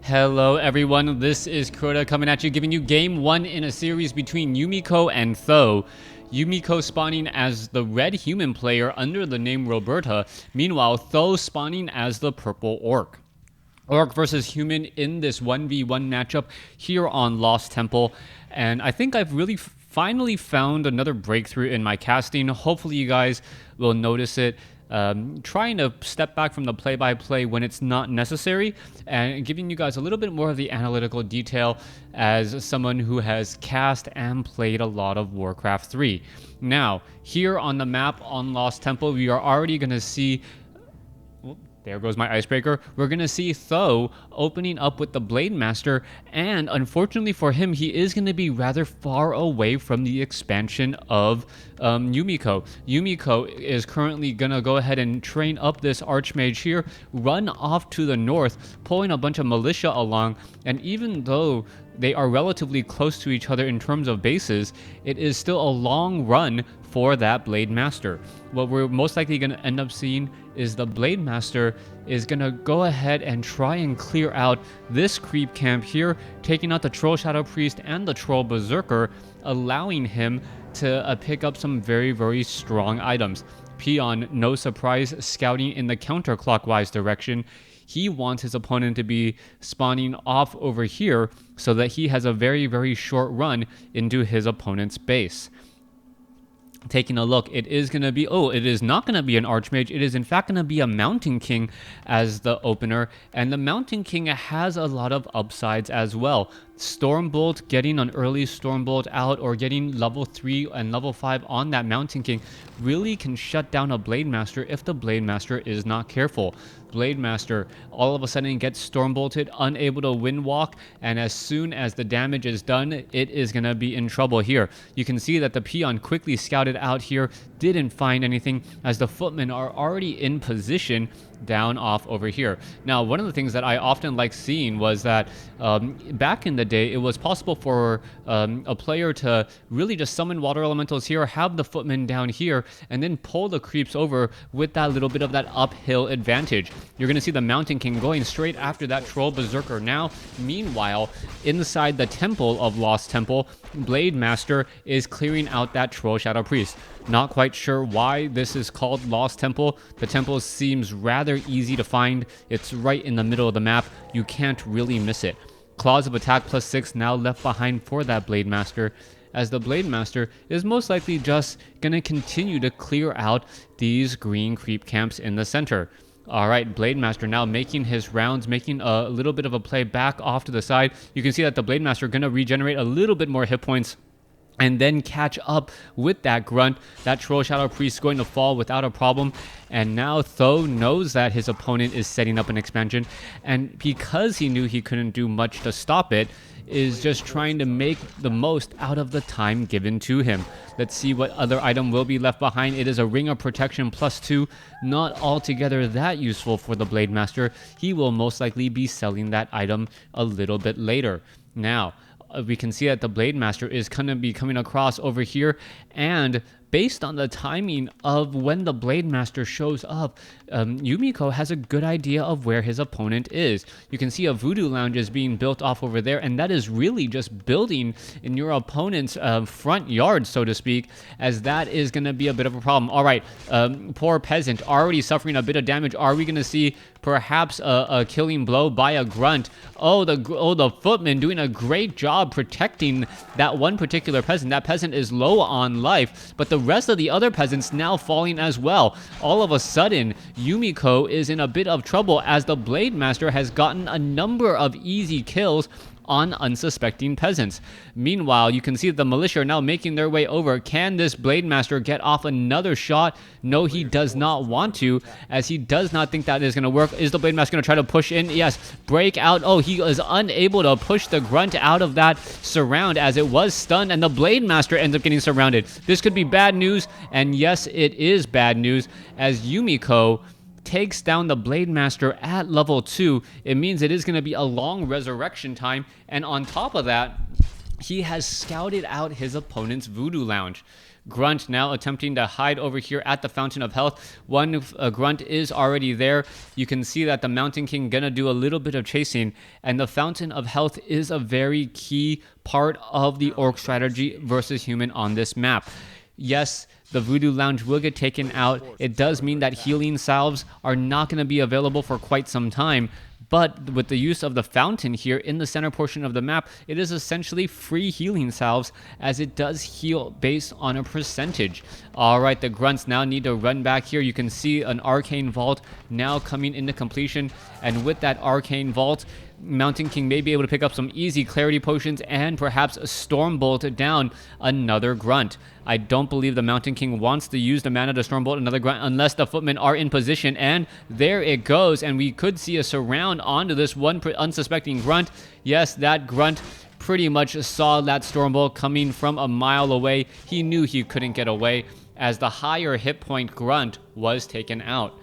Hello everyone, this is Crota coming at you, giving you game 1 in a series between Yumiko and Th000. Yumiko spawning as the red human player under the name Roberta, meanwhile Th000 spawning as the purple orc. Orc versus human in this 1v1 matchup here on Lost Temple, and I think I've really finally found another breakthrough in my casting. Hopefully you guys will notice it. Trying to step back from the play-by-play when it's not necessary and giving you guys a little bit more of the analytical detail as someone who has cast and played a lot of WarCraft 3. Now, here on the map on Lost Temple, we are already going to see... There goes my icebreaker. We're going to see Th000 opening up with the Blademaster, and unfortunately for him, he is going to be rather far away from the expansion of Yumiko. Yumiko is currently going to go ahead and train up this Archmage here, run off to the north, pulling a bunch of militia along, and even though they are relatively close to each other in terms of bases, it is still a long run for that Blademaster. What we're most likely going to end up seeing is the Blademaster is going to go ahead and try and clear out this creep camp here, taking out the Troll Shadow Priest and the Troll Berserker, allowing him to pick up some very, very strong items. Peon, no surprise, scouting in the counterclockwise direction. He wants his opponent to be spawning off over here so that he has a very, very short run into his opponent's base. Taking a look, it is going to be, it is not going to be an Archmage. It is in fact going to be a Mountain King as the opener, and the Mountain King has a lot of upsides as well. Stormbolt, getting an early Stormbolt out or getting level 3 and level 5 on that Mountain King really can shut down a Blademaster if the Blademaster is not careful. Blademaster all of a sudden gets Stormbolted, unable to windwalk, and as soon as the damage is done, it is going to be in trouble here. You can see that the Peon quickly scouted out here, didn't find anything as the footmen are already in position down off over here. Now, one of the things that I often like seeing was that back in the day, it was possible for a player to really just summon water elementals here, have the footmen down here, and then pull the creeps over with that little bit of that uphill advantage. You're going to see the Mountain King going straight after that Troll Berserker now. Meanwhile, inside the temple of Lost Temple, Blademaster is clearing out that Troll Shadow Priest. Not quite sure why this is called Lost Temple. The temple seems rather easy to find. It's right in the middle of the map. You can't really miss it. Claws of Attack +6 now left behind for that Blademaster, as the Blademaster is most likely just going to continue to clear out these green creep camps in the center. Alright, Blademaster now making his rounds, making a little bit of a play back off to the side. You can see that the Blademaster going to regenerate a little bit more hit points and then catch up with that grunt. That Troll Shadow Priest is going to fall without a problem. And now Th000 knows that his opponent is setting up an expansion, and because he knew he couldn't do much to stop it, is just trying to make the most out of the time given to him. Let's see what other item will be left behind. It is a Ring of Protection +2. Not altogether that useful for the Blademaster. He will most likely be selling that item a little bit later. Now, we can see that the Blademaster is going to be coming across over here, and based on the timing of when the Blademaster shows up, Yumiko has a good idea of where his opponent is. You can see a Voodoo Lounge is being built off over there, and that is really just building in your opponent's front yard, so to speak, as that is going to be a bit of a problem. All right, poor peasant already suffering a bit of damage. Are we going to see perhaps a killing blow by a grunt? The footman doing a great job protecting that one particular peasant. That peasant is low on life, but the rest of the other peasants now falling as well. All of a sudden, Yumiko is in a bit of trouble as the Blademaster has gotten a number of easy kills on unsuspecting peasants. Meanwhile, you can see the militia are now making their way over. Can this Blademaster get off another shot? No, he does not want to, as he does not think that is going to work. Is the Blademaster going to try to push in? Yes. Break out. Oh, he is unable to push the grunt out of that surround as it was stunned, and the Blademaster ends up getting surrounded. This could be bad news, and yes, it is bad news, as Yumiko takes down the Blademaster at level 2. It means it is going to be a long resurrection time, and on top of that, he has scouted out his opponent's Voodoo Lounge. Grunt now attempting to hide over here at the Fountain of Health. One Grunt is already there. You can see that the Mountain King gonna do a little bit of chasing, and the Fountain of Health is a very key part of the Orc strategy versus human on this map. Yes, the Voodoo Lounge will get taken out. It does mean that healing salves are not going to be available for quite some time, but with the use of the fountain here in the center portion of the map, it is essentially free healing salves, as it does heal based on a percentage. Alright, the Grunts now need to run back here. You can see an Arcane Vault now coming into completion, and with that Arcane Vault, Mountain King may be able to pick up some easy clarity potions and perhaps Stormbolt down another Grunt. I don't believe the Mountain King wants to use the mana to Stormbolt another Grunt unless the Footmen are in position, and there it goes, and we could see a surround onto this one unsuspecting Grunt. Yes, that Grunt pretty much saw that Stormbolt coming from a mile away. He knew he couldn't get away, as the higher hit point Grunt was taken out.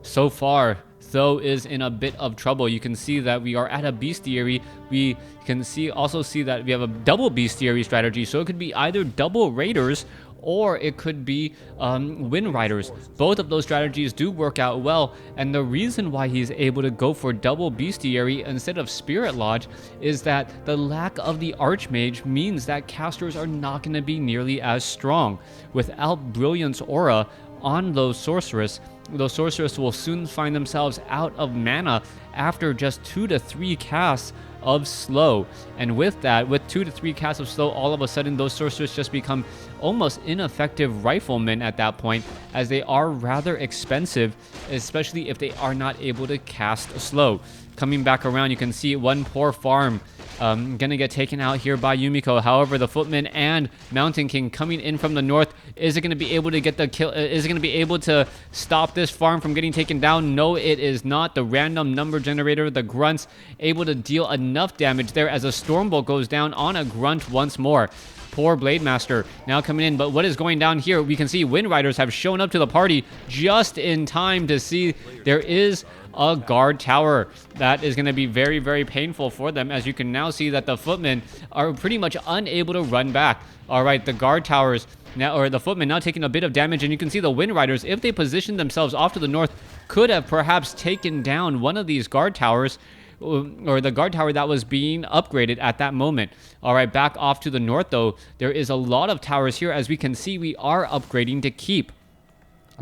So far, Th000 is in a bit of trouble. You can see that we are at a bestiary. We can also see that we have a double bestiary strategy, so it could be either double raiders or it could be Wind Riders. Both of those strategies do work out well, and the reason why he's able to go for double bestiary instead of Spirit Lodge is that the lack of the Archmage means that casters are not going to be nearly as strong. Without Brilliance Aura on those sorceress will soon find themselves out of mana after just 2 to 3 casts of slow. And with that, with 2 to 3 casts of slow, all of a sudden those sorcerers just become almost ineffective riflemen at that point, as they are rather expensive, especially if they are not able to cast slow. Coming back around, you can see one poor farm gonna get taken out here by Yumiko. However, the Footman and Mountain King coming in from the north, is it gonna be able to get the kill? Is it gonna be able to stop this farm from getting taken down? No, it is not. The random number generator, the Grunts, able to deal enough damage there as a Stormbolt goes down on a Grunt once more. Poor Blademaster now coming in, but what is going down here? We can see Wind Riders have shown up to the party just in time to see there is a guard tower. That is going to be very, very painful for them, as you can now see that the Footmen are pretty much unable to run back. All right, the guard towers now, or the Footmen now taking a bit of damage, and you can see the Wind Riders, if they position themselves off to the north, could have perhaps taken down one of these guard towers, or the guard tower that was being upgraded at that moment. All right, back off to the north though, there is a lot of towers here. As we can see, we are upgrading to keep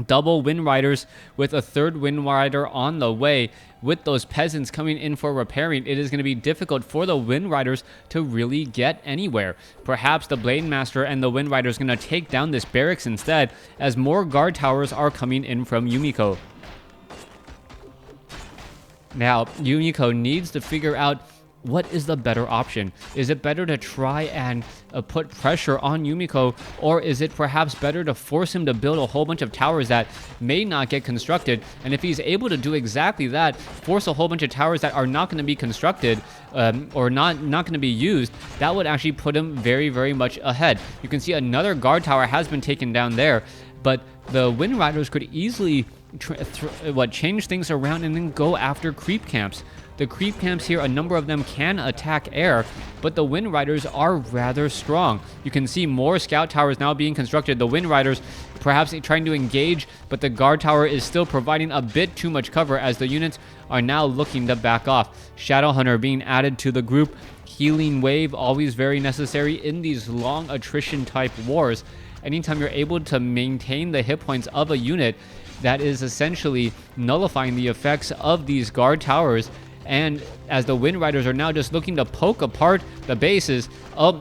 double Wind Riders with a third Wind Rider on the way. With those peasants coming in for repairing, it is going to be difficult for the Wind Riders to really get anywhere. Perhaps the Blademaster and the Wind Riders going to take down this barracks instead, as more guard towers are coming in from Yumiko. Now, Yumiko needs to figure out what is the better option. Is it better to try and put pressure on Yumiko, or is it perhaps better to force him to build a whole bunch of towers that may not get constructed? And if he's able to do exactly that, force a whole bunch of towers that are not going to be constructed or not going to be used, that would actually put him very, very much ahead. You can see another guard tower has been taken down there, but the Wind Riders could easily change things around and then go after creep camps. The creep camps here, a number of them can attack air, but the Wind Riders are rather strong. You can see more scout towers now being constructed. The Wind Riders perhaps trying to engage, but the guard tower is still providing a bit too much cover, as the units are now looking to back off. Shadow Hunter being added to the group. Healing Wave, always very necessary in these long attrition type wars. Anytime you're able to maintain the hit points of a unit, that is essentially nullifying the effects of these guard towers. And as the Wind Riders are now just looking to poke apart the bases,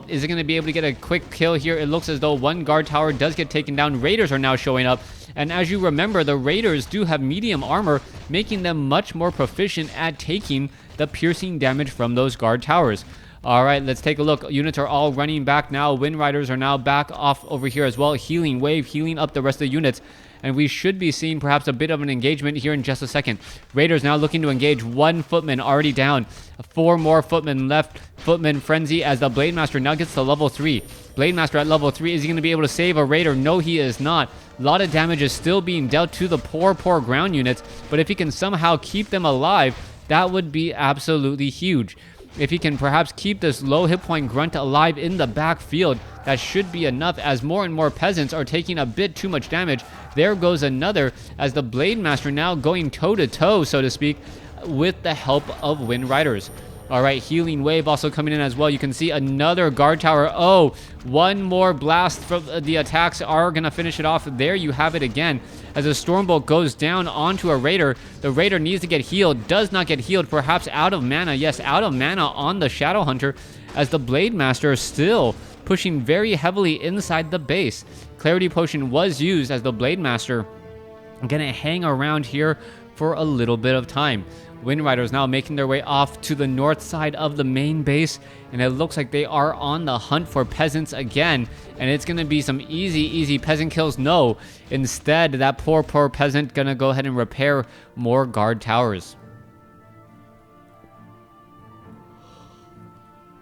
is it going to be able to get a quick kill here? It looks as though one guard tower does get taken down. Raiders are now showing up, and as you remember, the Raiders do have medium armor, making them much more proficient at taking the piercing damage from those guard towers. All right, let's take a look. Units are all running back now. Wind Riders are now back off over here as well. Healing Wave, healing up the rest of the units. And we should be seeing perhaps a bit of an engagement here in just a second. Raiders now looking to engage. One Footman already down. 4 more Footmen left. Footman Frenzy as the Blademaster now gets to level 3. Blademaster at level 3. Is he going to be able to save a Raider? No, he is not. A lot of damage is still being dealt to the poor ground units. But if he can somehow keep them alive, that would be absolutely huge. If he can perhaps keep this low hit point grunt alive in the backfield, that should be enough, as more and more peasants are taking a bit too much damage. There goes another, as the Blademaster now going toe-to-toe, so to speak, with the help of Wind Riders. All right, healing wave also coming in as well. You can see another guard tower. Oh, one more blast from the attacks are going to finish it off. There you have it again. As a Stormbolt goes down onto a Raider, the Raider needs to get healed. Does not get healed, perhaps out of mana. Yes, out of mana on the Shadow Hunter, as the Blademaster is still pushing very heavily inside the base. Clarity Potion was used, as the Blademaster going to hang around here for a little bit of time. Wind Riders now making their way off to the north side of the main base, and it looks like they are on the hunt for peasants again, and it's going to be some easy peasant kills. No, instead, that poor peasant going to go ahead and repair more guard towers.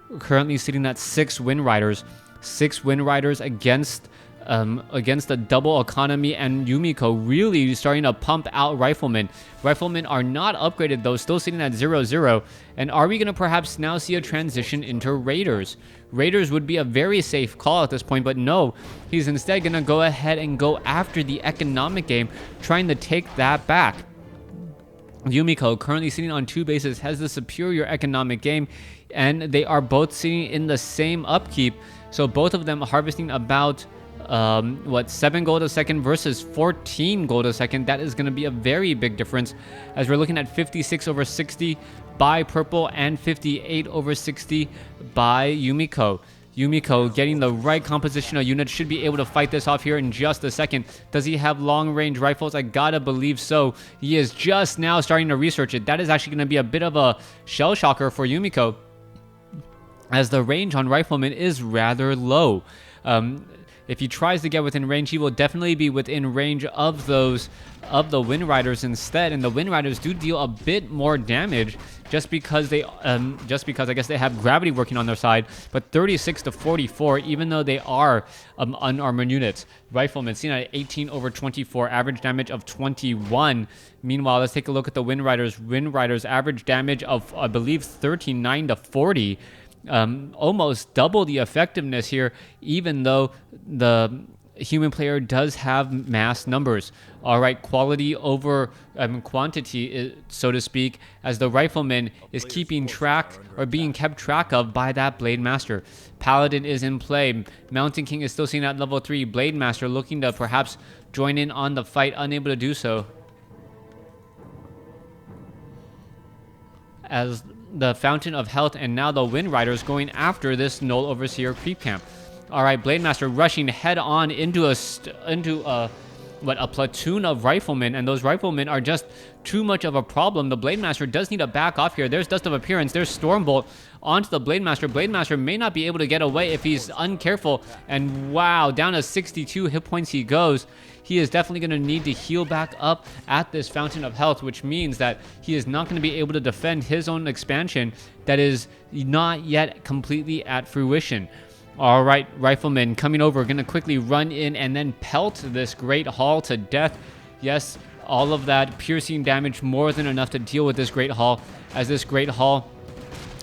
We're currently sitting at 6 Wind Riders. 6 Wind Riders against the double economy, and Yumiko really starting to pump out Riflemen. Riflemen are not upgraded though, still sitting at 0-0. And are we going to perhaps now see a transition into Raiders? Raiders would be a very safe call at this point, but no, he's instead going to go ahead and go after the economic game, trying to take that back. Yumiko, currently sitting on 2 bases, has the superior economic game, and they are both sitting in the same upkeep, so both of them harvesting about 7 gold a second versus 14 gold a second. That is going to be a very big difference, as we're looking at 56 over 60 by Purple and 58 over 60 by Yumiko. Yumiko getting the right composition of units, should be able to fight this off here in just a second. Does he have long-range rifles? I gotta believe so. He is just now starting to research it. That is actually going to be a bit of a shell shocker for Yumiko, as the range on Rifleman is rather low. If he tries to get within range, he will definitely be within range of the Wind Riders instead, and the Wind Riders do deal a bit more damage just because I guess they have gravity working on their side. But 36 to 44, even though they are unarmored units. Riflemen seen at 18 over 24, average damage of 21. Meanwhile, let's take a look at the Wind Riders. Wind Riders average damage of, I believe, 39 to 40. Almost double the effectiveness here, even though the human player does have mass numbers. All right, quality over quantity, so to speak, as the Rifleman is keeping track, or being kept track of, by that Blademaster. Paladin is in play. Mountain King is still seen at level 3. Blademaster looking to perhaps join in on the fight, unable to do so, as the Fountain of Health and now the Wind Riders going after this Null Overseer creep camp. All right, Blademaster rushing head on into a platoon of Riflemen, and those Riflemen are just too much of a problem. The Blademaster does need to back off here. There's Dust of Appearance. There's Stormbolt onto the Blademaster. Blademaster may not be able to get away if he's uncareful, and wow, down to 62 hit points he goes. He is definitely going to need to heal back up at this Fountain of Health, which means that he is not going to be able to defend his own expansion that is not yet completely at fruition. All right, Riflemen coming over, going to quickly run in and then pelt this Great Hall to death. Yes, all of that piercing damage, more than enough to deal with this Great Hall, as this Great Hall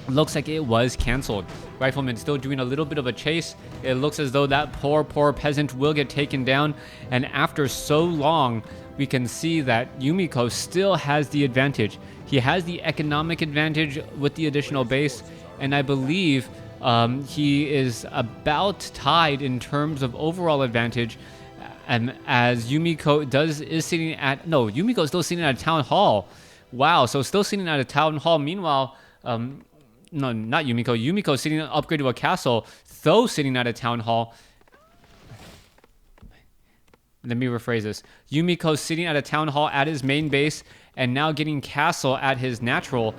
looks like it was canceled. Rifleman still doing a little bit of a chase. It looks as though that poor peasant will get taken down, and after so long, we can see that Yumiko still has the advantage. He has the economic advantage with the additional base, and I believe he is about tied in terms of overall advantage, as Yumiko is sitting at... No, Yumiko is still sitting at a town hall. Wow, so still sitting at a town hall. Meanwhile, no, not Yumiko. Yumiko sitting upgrade to a castle. Th000 sitting at a town hall. Let me rephrase this. Yumiko sitting at a town hall at his main base, and now getting castle at his natural.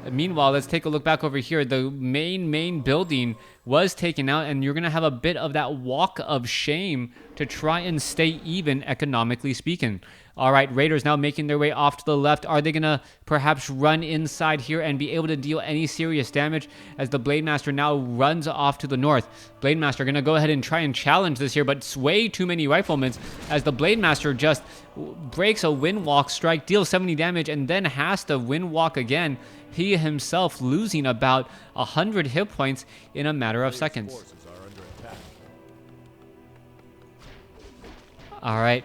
Meanwhile, let's take a look back over here. The main building was taken out, and you're going to have a bit of that walk of shame to try and stay even, economically speaking. All right, Raiders now making their way off to the left. Are they going to perhaps run inside here and be able to deal any serious damage as the Blademaster now runs off to the north? Blademaster going to go ahead and try and challenge this here, but it's way too many riflemen as the Blademaster just breaks a windwalk strike, deals 70 damage, and then has to windwalk again. He himself losing about 100 hit points in a matter of seconds. All right.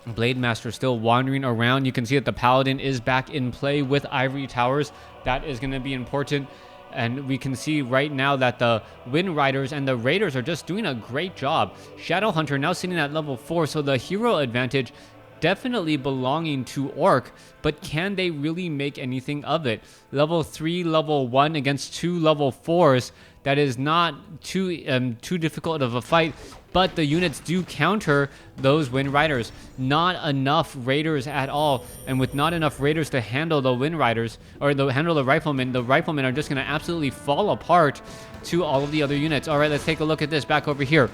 Blademaster still wandering around. You can see that the Paladin is back in play with Ivory Towers. That is going to be important. And we can see right now that the Wind Riders and the Raiders are just doing a great job. Shadowhunter now sitting at level 4, so the hero advantage definitely belonging to Orc, but can they really make anything of it? Level 3, level 1 against 2 level 4s. That is not too difficult of a fight, but the units do counter those Wind Riders. Not enough Raiders at all, and with not enough Raiders to handle the Wind Riders, or handle the Riflemen are just going to absolutely fall apart to all of the other units. All right, let's take a look at this back over here.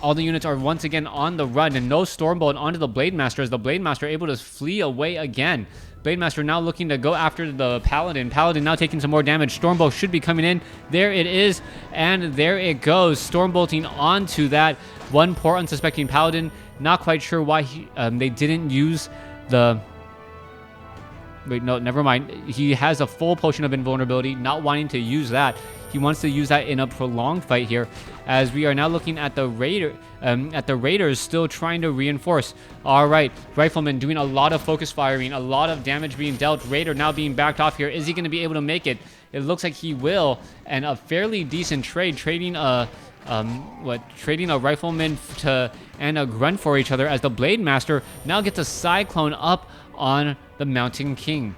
All the units are once again on the run, and no Stormbolt onto the Blademaster as the Blademaster able to flee away again. Blademaster now looking to go after the Paladin. Paladin now taking some more damage. Stormbolt should be coming in. There it is, and there it goes. Stormbolting onto that one poor unsuspecting Paladin. Not quite sure why they didn't use the... Wait, no, never mind. He has a full potion of invulnerability, not wanting to use that. He wants to use that in a prolonged fight here, as we are now looking at the Raiders still trying to reinforce. All right, Rifleman doing a lot of focus firing, a lot of damage being dealt. Raider now being backed off here. Is he going to be able to make it? It looks like he will, and a fairly decent trade, trading a Rifleman and a Grunt for each other, as the Blademaster now gets a Cyclone up on the Mountain King.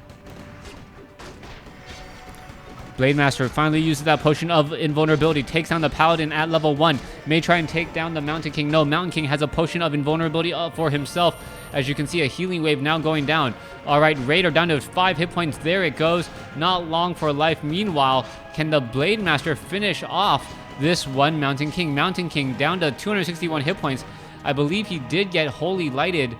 Blademaster finally uses that potion of invulnerability, takes down the Paladin at level 1. May try and take down the Mountain King. No, Mountain King has a potion of invulnerability up for himself. As you can see, a healing wave now going down. All right, Raider down to 5 hit points. There it goes. Not long for life. Meanwhile, can the Blademaster finish off this one Mountain King? Mountain King down to 261 hit points. I believe he did get Holy Lighted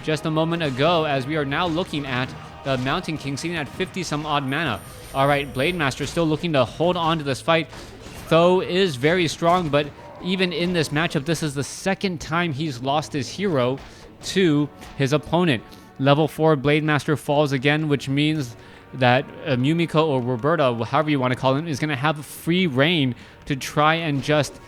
just a moment ago, as we are now looking at the Mountain King sitting at 50 some odd mana. All right, Blademaster still looking to hold on to this fight. Th000 is very strong, but even in this matchup, this is the second time he's lost his hero to his opponent. Level 4 Blademaster falls again, which means that Yumiko or Roberta, however you want to call him, is going to have free reign to try and just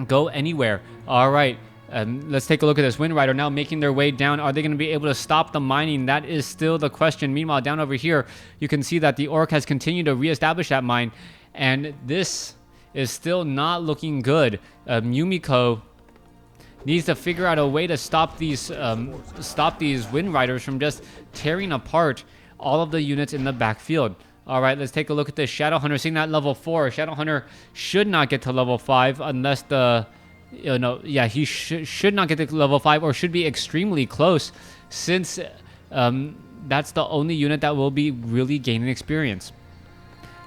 go anywhere. All right. Let's take a look at this. Wind Rider now making their way down. Are they going to be able to stop the mining? That is still the question. Meanwhile, down over here, you can see that the Orc has continued to reestablish that mine, and this is still not looking good. Yumiko needs to figure out a way to stop these Wind Riders from just tearing apart all of the units in the backfield. All right, let's take a look at this. Shadowhunter sitting at level 4. Shadowhunter should not get to level 5 unless the... he should not get to level 5, or should be extremely close, since that's the only unit that will be really gaining experience.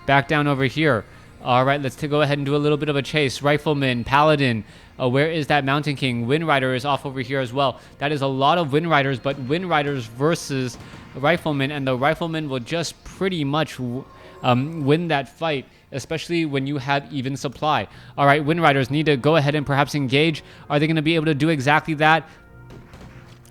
Back down over here. All right, let's go ahead and do a little bit of a chase. Rifleman, Paladin. Where is that Mountain King? Wind Rider is off over here as well. That is a lot of Wind Riders, but Wind Riders versus Rifleman, and the Rifleman will just pretty much win that fight, especially when you have even supply. All right, Wind Riders need to go ahead and perhaps engage. Are they going to be able to do exactly that?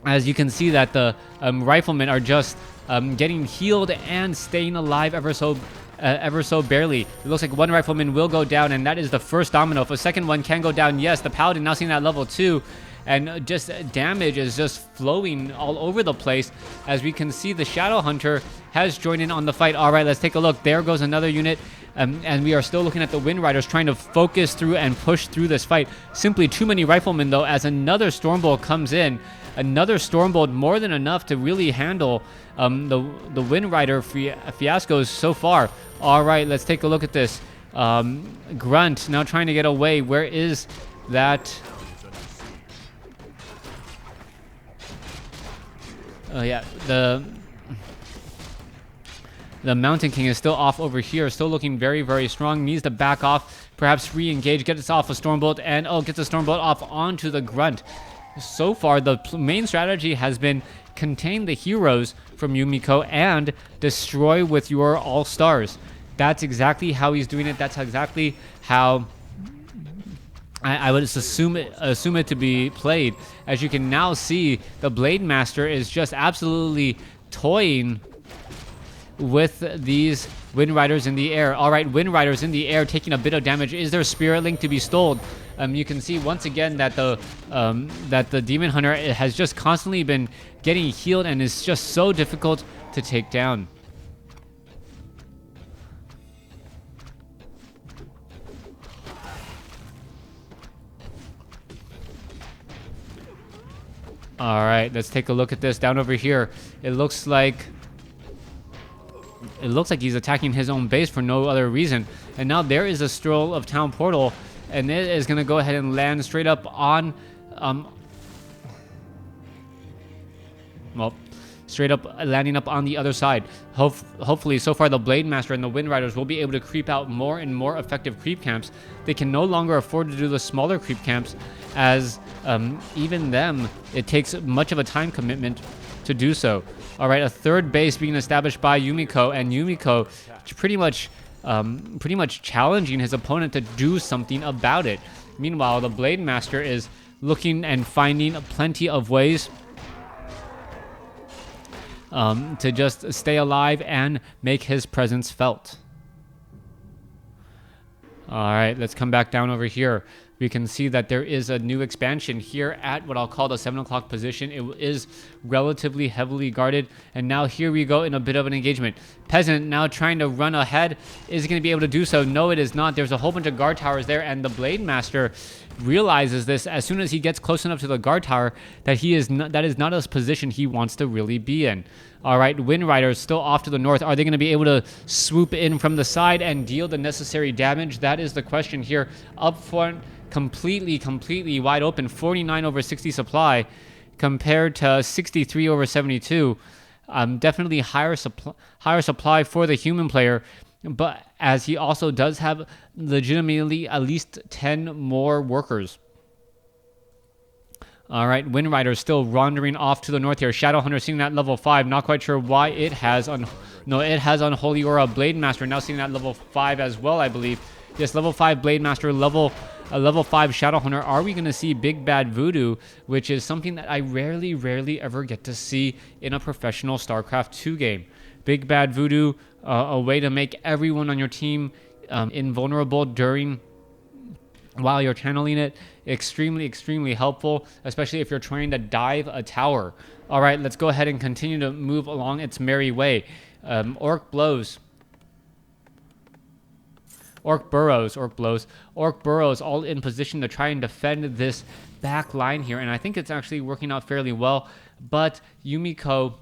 As you can see that the Riflemen are just getting healed and staying alive ever so barely. It looks like one Rifleman will go down, and that is the first domino. If a second one can go down, yes, the Paladin now seeing that level 2. And just damage is just flowing all over the place. As we can see, the Shadowhunter has joined in on the fight. All right, let's take a look. There goes another unit. And we are still looking at the Wind Riders trying to focus through and push through this fight. Simply too many Riflemen, though, as another Stormbolt comes in. Another Stormbolt, more than enough to really handle the Wind Rider fiascos so far. All right, let's take a look at this. Grunt now trying to get away. Where is that... Oh yeah, the Mountain King is still off over here, still looking very, very strong. Needs to back off perhaps re-engage, get us off a Stormbolt, and gets a Stormbolt off onto the Grunt. So far, the main strategy has been contain the heroes from Yumiko and destroy with your all-stars. That's exactly how he's doing it. That's exactly how I would assume it to be played. As you can now see, the Blademaster is just absolutely toying with these Wind Riders in the air. All right, Wind Riders in the air taking a bit of damage. Is there Spirit Link to be stolen? You can see once again that the Demon Hunter has just constantly been getting healed and is just so difficult to take down. All right, let's take a look at this down over here. It looks like he's attacking his own base for no other reason. And now there is a Stroll of Town Portal, and it is going to go ahead and land straight up on, straight up landing up on the other side. Hopefully, so far the Blademaster and the Wind Riders will be able to creep out more and more effective creep camps. They can no longer afford to do the smaller creep camps, as even them, it takes much of a time commitment to do so. All right, a third base being established by Yumiko, and Yumiko pretty much challenging his opponent to do something about it. Meanwhile, the Blademaster is looking and finding plenty of ways to just stay alive and make his presence felt. All right, let's come back down over here. We can see that there is a new expansion here at what I'll call the 7 o'clock position. It is relatively heavily guarded. And now here we go in a bit of an engagement. Peasant now trying to run ahead. Is he going to be able to do so? No, it is not. There's a whole bunch of guard towers there. And the Blademaster realizes this as soon as he gets close enough to the guard tower that that is not a position he wants to really be in. All right, Wind Riders still off to the north. Are they going to be able to swoop in from the side and deal the necessary damage? That is the question here. Up front, completely wide open. 49 over 60 supply compared to 63 over 72. Definitely higher supply for the human player, but as he also does have legitimately at least 10 more workers. All right, Wind Rider still wandering off to the north here. Shadowhunter sitting at level 5. Not quite sure why it has it has Unholy Aura. Blademaster now sitting at level 5 as well, I believe. Yes, level 5 Blademaster, level 5 Shadowhunter. Are we going to see Big Bad Voodoo, which is something that I rarely ever get to see in a professional StarCraft 2 game. Big Bad Voodoo, a way to make everyone on your team invulnerable while you're channeling it. Extremely helpful, especially if you're trying to dive a tower. All right, let's go ahead and continue to move along its merry way. Orc Burrows, all in position to try and defend this back line here, and I think it's actually working out fairly well, but Yumiko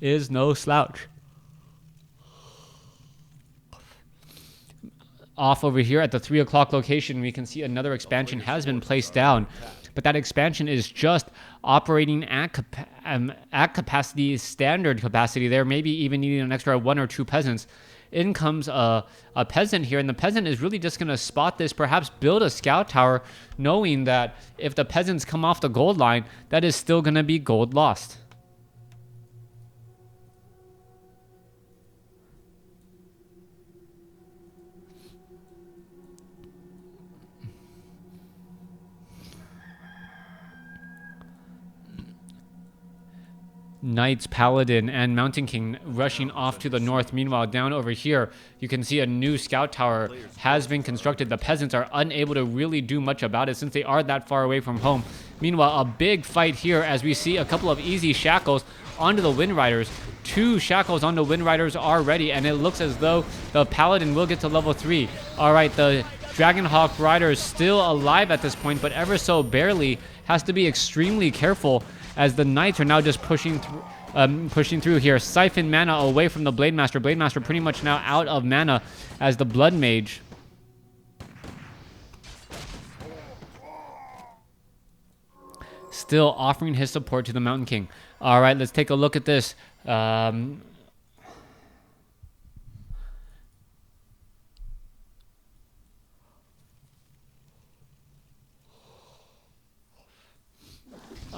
is no slouch. Off over here at the 3 o'clock location, we can see another expansion has been placed down, but that expansion is just operating at capacity, standard capacity there, maybe even needing an extra 1 or 2 peasants. In comes a peasant here, and the peasant is really just going to spot this, perhaps build a scout tower, knowing that if the peasants come off the gold line, that is still going to be gold lost. Knights, Paladin, and Mountain King rushing off to the north. Meanwhile, down over here, you can see a new scout tower has been constructed. The peasants are unable to really do much about it since they are that far away from home. Meanwhile, a big fight here as we see a couple of easy shackles onto the Wind Riders. 2 shackles onto Wind Riders are ready, and it looks as though the Paladin will get to level 3. All right, the Dragonhawk Rider is still alive at this point, but ever so barely. Has to be extremely careful as the Knights are now just pushing through here. Siphon mana away from the Blademaster. Blademaster pretty much now out of mana as the Blood Mage still offering his support to the Mountain King. All right, let's take a look at this.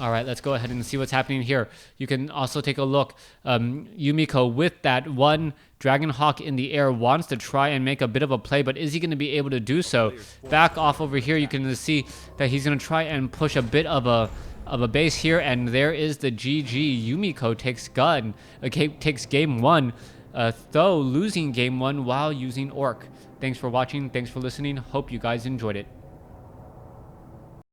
All right, let's go ahead and see what's happening here. You can also take a look. Yumiko, with that one Dragon Hawk in the air, wants to try and make a bit of a play, but is he going to be able to do so? Back off over here, you can see that he's going to try and push a bit of a base here, and there is the GG. Yumiko takes game one, though losing game one while using Orc. Thanks for watching. Thanks for listening. Hope you guys enjoyed it.